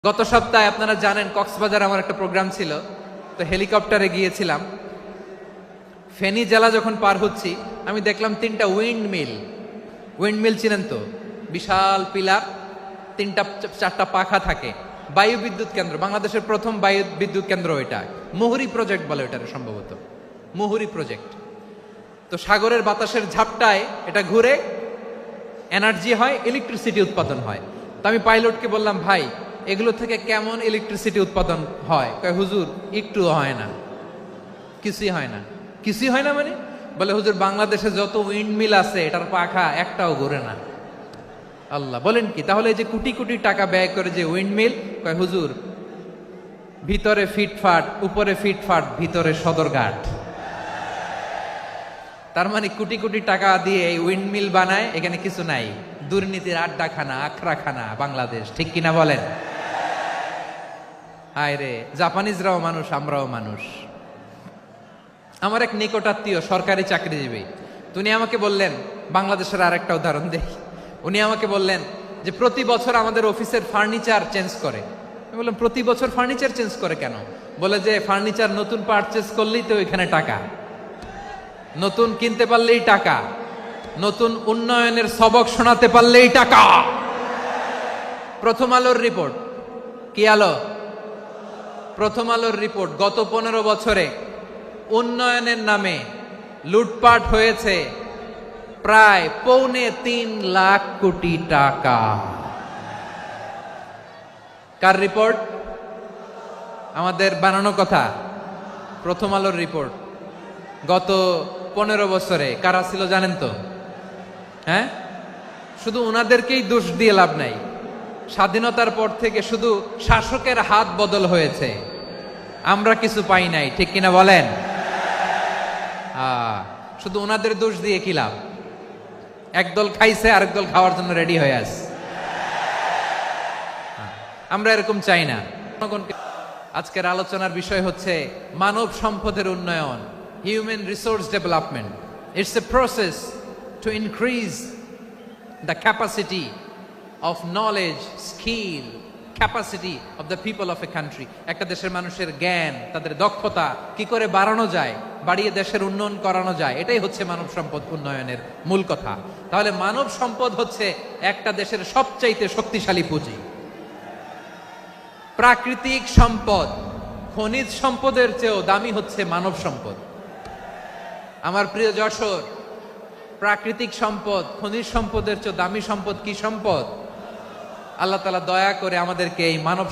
গত সপ্তাহে আপনারা জানেন কক্সবাজার আমার একটা প্রোগ্রাম ছিল, তো হেলিকপ্টারে গিয়েছিলাম। ফেনী জেলা যখন পার হচ্ছি আমি দেখলাম তিনটা উইন্ডমিল চিনেন তো, বিশাল পিলার, তিনটা চারটা পাখা থাকে, বায়ু বিদ্যুৎ কেন্দ্র, বাংলাদেশের প্রথম বায়ু বিদ্যুৎ কেন্দ্র এটা, মুহুরী প্রজেক্ট বলে এটার, সম্ভবত মুহুরী প্রজেক্ট। তো সাগরের বাতাসের ঝাপটায় এটা ঘুরে এনার্জি হয়, ইলেকট্রিসিটি উৎপাদন হয়। তো আমি পাইলটকে বললাম, ভাই এগুলো থেকে কেমন ইলেকট্রিসিটি উৎপাদন হয়? কয় হুজুর একটু হয় না, কিছুই হয় না। কিছুই হয় না মানে? বলে হুজুর বাংলাদেশে যত উইন্ডমিল আছে এটার পাখা একটাও ঘুরে না। আল্লাহ, বলেন কি? তাহলে এই যে কোটি কোটি টাকা ব্যয় করে যে উইন্ডমিল, কয় হুজুর ভিতরে ফিটফাট, উপরে ফিটফাট, ভিতরে সদরঘাট। তার মানে কোটি কোটি টাকা দিয়ে এই উইন্ডমিল বানায়, এখানে কিছু নাই। দুর্নীতির আড্ডাখানা, আখড়াখানা বাংলাদেশ, ঠিক কিনা বলেন? হায় রে, জাপানিজরাও মানুষ, আমরাও মানুষ। আমার এক নিকটাত্মীয় সরকারি চাকরিজীবী, উনি আমাকে বললেন, বাংলাদেশের আর একটা উদাহরণ দেখি। উনি আমাকে বললেন যে প্রতি বছর আমাদের অফিসের ফার্নিচার চেঞ্জ করে। আমি বললাম প্রতি বছর ফার্নিচার চেঞ্জ করে কেন? বলে যে ফার্নিচার নতুন পারচেজ করলেই তো এখানে টাকা, নতুন কিনতে পারলেই টাকা, নতুন উন্নয়নের সবক শোনাতে পারলেই টাকা। প্রথম আলোর রিপোর্ট, কি আলো? প্রথম আলোর রিপোর্ট, গত 15 বছরে উন্নয়নের নামে লুটপাট হয়েছে প্রায় 3.25 লাখ কোটি টাকা। কার রিপোর্ট? আমাদের বানানো কথা। প্রথম আলোর রিপোর্ট। গত 15 বছরে কারা ছিল জানেন তো? হ্যাঁ, শুধু ওনাদেরকেই দোষ দিয়ে লাভ নাই। স্বাধীনতার পর থেকে শুধু শাসকের হাত বদল হয়েছে, আমরা কিছু পাই নাই, ঠিক কিনা বলেন? শুধু ওনাদের দোষ দিয়ে কি লাভ? একদল খাইছে, আরেক দল খাওয়ার জন্য রেডি হয়ে আছে। আমরা এরকম চাই না। আজকের আলোচনার বিষয় হচ্ছে মানব সম্পদের উন্নয়ন, human resource development. It's a process to increase the capacity of knowledge, skill, capacity of the people of a country. একটা দেশের মানুষের জ্ঞান, তাদের দক্ষতা কি করে বাড়ানো যায়, বাড়িয়ে দেশের উন্নয়ন করানো যায়, এটাই হচ্ছে মানব সম্পদ উন্নয়নের মূল কথা। তাহলে মানব সম্পদ হচ্ছে একটা দেশের সবচাইতে শক্তিশালী পুঁজি। প্রাকৃতিক সম্পদ, খনিজ সম্পদের চেয়েও দামি হচ্ছে মানব সম্পদ। আমার প্রিয় যশোর, প্রাকৃতিক সম্পদ, খনিজ সম্পদের চেয়ে দামি সম্পদ কি সম্পদ? আল্লাহ তাআলা দয়া করে আমাদেরকে এই মানব